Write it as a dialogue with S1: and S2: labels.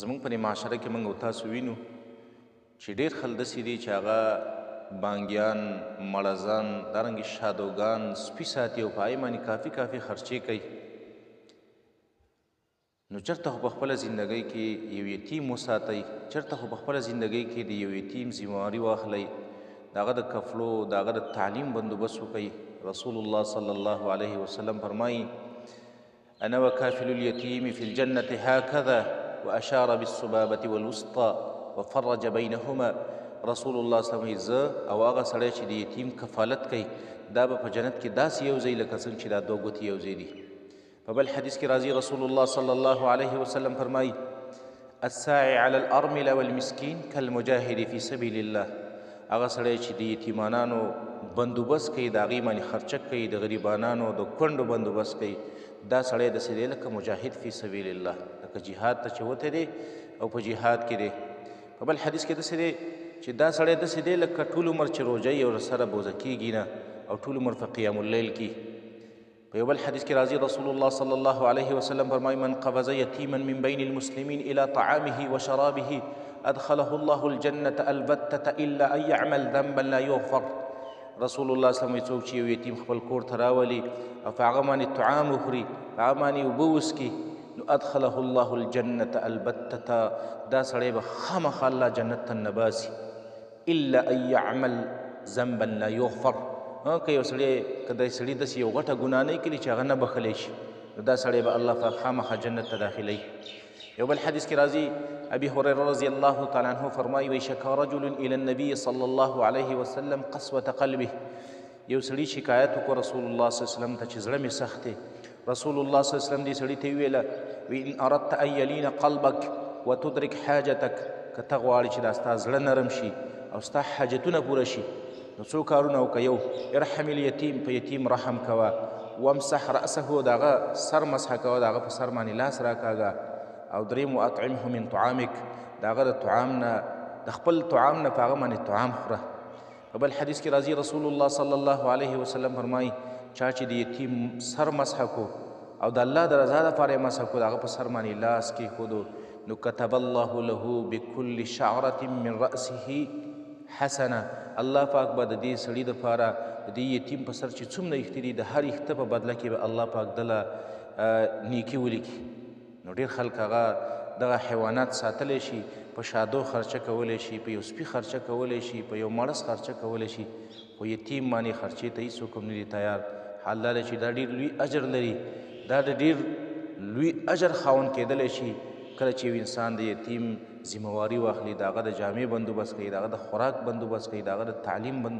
S1: زمونږ په دې معاشره کې موږ او تاسو وینو چې ډېر خلک داسې دي چې هغه بانګیان، مړزان، دارنګې شادوګان سپي ساتي او په هغې باندې کافي خرچې کوي. نو چېرته خو په خپله زندګۍ کې یو یتیم وساتئ، چېرته خو په خپله زندګۍ کې د یو یتیم ذمهواري واخلئ، د هغه د کفلو د هغه د تعلیم بندوبست وکئ. رسول الله صلی الله علیه وسلم فرمایي: انا وکافل الیتیم فی الجنة هکذا واشار بالسبابة والوسطى وفرج بینهما. رسول الله صلی الله علیه وسلم زه او هغه سړی چې د یتیم کفالت کوي دا به په جنت کې داسې یو ځای لکه څنګه چې دا دوه ګوتې یو ځای دي. په بل حدیث کې راځي رسول الله صلی الله علیه وسلم فرمایي: الساعي علی الارمل والمسکین کالمجاهد فی سبیل الله. هغه سړی چې د یتیمانانو بندوبست کوي، د هغې باندې خرچه کوي، د غریبانانو د کونډو بندوبست کوي، دا سړی داسې دی لکه مجاهد فی سبیل الله، لکه جهاد ته چې وتی دی او په جهاد کې دی. په بل حدیث کې داسې دی چې دا سړی داسې دی لکه ټول عمر چې روژه او سره بوزه کېږي نه او ټول عمر په قیام اللیل کې. په یو بل حدیث کې راځي رسول الله صلی الله علیه وسلم فرمایي: من قبض یتیما من بین المسلمین الى طعامه وشرابه ادخله الله الجنة البتة الا ان يعمل ذنبا لا يغفر. رسول الله صلی الله علیه وسلم څوک چې یو یتیم خپل کور ته راولي او په هغه باندې طعام وخوري، په هغه باندې اوبه وڅښي، نو ادخله الله الجنة البتة، دا سړی به خامخا الله جنت ته نباسي. الا ان يعمل ذنبا لا يغفر. که یو سړی که د سړي داسې یو غټه ګناه نه کړي چې هغه نه بخلی شي، نو دا سړی به الله پاک خامخا جنت ته داخلوي. یو بل حدیث کې راځي ابي هريره رضی الله تعالی عنه فرمایي: وی شکا رجل الى النبي صلی الله علیه وسلم قسوة قلبه. یو سړي شکایت وکړو رسول الله صلی الله علیه وسلم ته چې زړه مې سخت دی. رسول الله صلی الله علیه وسلم دې سړي ته ویله: وی ان اردت ان یلین قلبک وتدرک حاجتک، که ته غواړې چې دا ستا زړه نرم شي او ستا حاجتونه پوره شي، نو څو کارونه وکړه. یو، ارحم الیتیم، په یتیم رحم کوه. وامسح رأسه، د هغه سر مسحه کوه، د هغه په سر باندې لاس راکاږه. او دریم، واطعمه من طعامک، د هغه د طعام نه، د خپل طعام نه په هغه باندې طعام خوره. په بل حدیث کې راځي رسول الله صلی الله علیه وسلم فرمایي: چا چې د یتیم سر مسحه کو او د الله د رضا دپاره یې مسحه کو، د هغه په سر باندې لاس کېښودو، نو کتب الله له بكل شعرة من رأسه حسنه. الله پاک به د دې سړي دپاره د دې یتیم په سر چې څومره ایښتې دي، د هر ایښته په بدله کې به الله پاک دله نیکي ولیکي. نو ډېر خلک هغه دغه حیوانات ساتلی شي، په شادو خرچه کولی شي، په یو سپي خرچه کولی شي، په یو مړس خرچه کولی شي، خو یتیم باندې خرچې ته هېڅوک هم نه دي تیار. حال دا دی چې دا ډېر لوی اجر لري، دا د ډېر لوی اجر خاوند کېدلی شي کله چې یو انسان د یتیم ذمهواري واخلي، د هغه د جامې بندوبست کوي، د هغه د خوراک بندوبست کوي، د هغه د تعلیم